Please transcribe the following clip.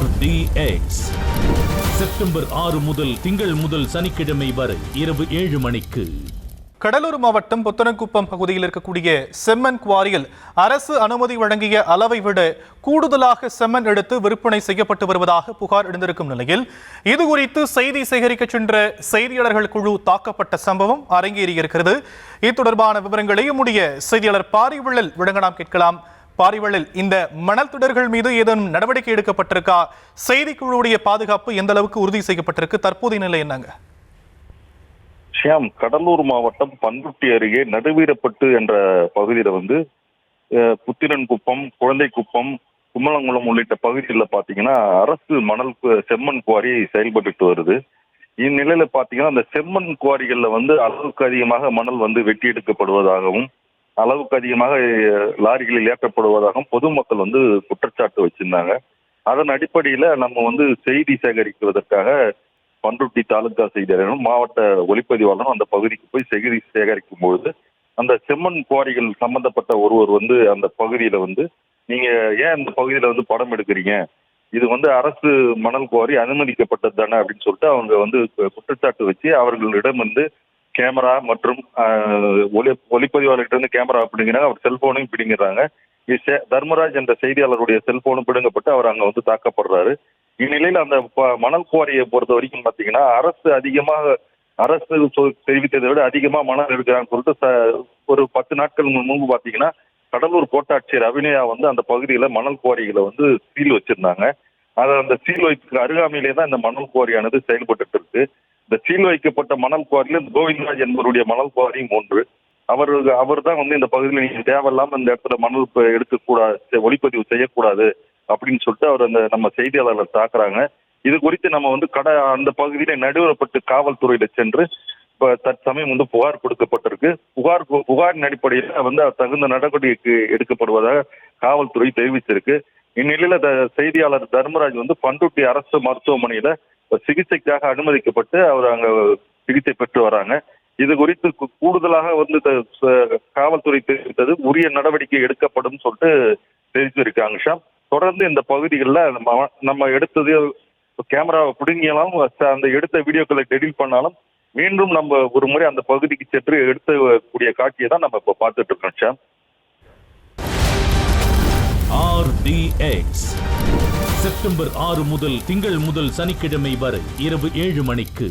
RDX September 6 முதல் திங்கள் முதல் சனிக்கிழமை வரை இரவு 7 மணிக்கு. கடலூர் மாவட்டம் புத்தனக்குப்பம் பகுதியில் இருக்கக்கூடிய செம்மண் குவாரியில் அரசு அனுமதி வழங்கிய அளவை விட கூடுதலாக செம்மண் எடுத்து விற்பனை செய்யப்பட்டு வருவதாக புகார் எழுந்திருக்கும் நிலையில் இதுகுறித்து செய்தி சேகரிக்க சென்ற செய்தியாளர்கள் குழு தாக்கப்பட்ட சம்பவம் அரங்கேறியிருக்கிறது. இது தொடர்பான விவரங்களை நம்முடைய செய்தியாளர் பாரிவள்ளல் வழங்க நாம் கேட்கலாம். பாரிவள்ளல், இந்த மணல் திடல்கள் மீது ஏதேனும் நடவடிக்கை எடுக்கப்பட்டிருக்கா? செய்திக்குழுவுடைய பாதுகாப்பு எந்த அளவுக்கு உறுதி செய்யப்பட்டிருக்கு? தற்போதைய நிலை என்னங்க? ஷியாம், கடலூர் மாவட்டம் பண்ருட்டி அருகே நடுவீரப்பட்டு என்ற பகுதியில புத்திரன்குப்பம், குழந்தைக்குப்பம், கும்மலங்குளம் உள்ளிட்ட பகுதிகளில் பாத்தீங்கன்னா அரசு மணல் செம்மண் குவாரி செயல்பட்டு வருது. இந்நிலையில பாத்தீங்கன்னா அந்த செம்மண் குவாரிகள்ல அளவுக்கு அதிகமாக மணல் வெட்டி எடுக்கப்படுவதாகவும் அளவுக்கு அதிகமாக லாரிகளில் ஏற்றப்படுவதாகவும் பொதுமக்கள் குற்றச்சாட்டு வச்சிருந்தாங்க. அதன் அடிப்படையில நம்ம செய்தி சேகரிப்பதற்காக பண்ருட்டி தாலுகா செய்தியாளரும் மாவட்ட ஒளிப்பதிவாளரும் அந்த பகுதிக்கு போய் செய்தி சேகரிக்கும் பொழுது அந்த செம்மண் குவாரிகள் சம்பந்தப்பட்ட ஒருவர் அந்த பகுதியில நீங்க ஏன் இந்த பகுதியில படம் எடுக்கிறீங்க, இது அரசு மணல் குவாரி அனுமதிக்கப்பட்டது தானே அப்படின்னு சொல்லிட்டு அவங்க குற்றச்சாட்டு வச்சு அவர்களிடம் கேமரா மற்றும் ஒளிப்பதிவாளர்கிட்ட கேமரா பிடிங்கிறாங்க. அவர் செல்போனையும் பிடிங்கிறாங்க. தர்மராஜ் என்ற செய்தியாளருடைய செல்போனும் பிடுங்கப்பட்டு அவர் அங்க தாக்கப்படுறாரு. இந்நிலையில் அந்த மணல் குவாரியை பொறுத்த வரைக்கும் பாத்தீங்கன்னா அரசு தெரிவித்ததை விட அதிகமா மணல் எடுக்கிறான்னு சொல்லிட்டு ஒரு 10 நாட்கள் முன்பு பாத்தீங்கன்னா கடலூர் கோட்டாட்சியர் அபிநயா அந்த பகுதியில மணல் குவாரிகளை சீல் வச்சிருந்தாங்க. அந்த சீல் வைக்க அருகாமையிலே தான் இந்த மணல் குவாரியானது செயல்பட்டு இருக்கு. இந்த சீல் வைக்கப்பட்ட மணல் குவாரியில கோவிந்தராஜ் என்பவருடைய மணல் குவாரியும் ஒன்று. அவர் தான் இந்த பகுதியில் நீங்க தேவையில்லாம இந்த இடத்துல மணல் எடுக்கக்கூடாது, ஒளிப்பதிவு செய்யக்கூடாது அப்படின்னு சொல்லிட்டு அவர் நம்ம செய்தியாளர்கள் தாக்குறாங்க. இது குறித்து நம்ம அந்த பகுதியில நடுவரப்பட்டு காவல்துறையில சென்று தற்சமயம் புகார் கொடுக்கப்பட்டிருக்கு. புகாரின் அடிப்படையில் தகுந்த நடவடிக்கை எடுக்கப்படுவதாக காவல்துறை தெரிவிச்சிருக்கு. இந்நிலையில செய்தியாளர் தர்மராஜ் பண்ருட்டி அரசு மருத்துவமனையில சிகிச்சைக்காக அனுமதிக்கப்பட்டு அவர் அங்க சிகிச்சை பெற்று வராங்க. இது குறித்து கூடுதலாக காவல்துறை தெரிவித்தது உரிய நடவடிக்கை எடுக்கப்படும் சொல்லிட்டு தெரிவிச்சிருக்காங்க. ஷாம், தொடர்ந்து இந்த பகுதிகளில் நம்ம எடுத்தது கேமராவை பிடுங்கினாலும் அந்த எடுத்த வீடியோக்களை டெலிட் பண்ணாலும் மீண்டும் நம்ம ஒரு முறை அந்த பகுதிக்கு சென்று எடுக்கக்கூடிய காட்சியை தான் நம்ம இப்போ பார்த்துட்டு இருக்கோம். ஷாம், RDX செப்டம்பர் 6 முதல் திங்கள் முதல் சனிக்கிழமை வரை இரவு 7 மணிக்கு.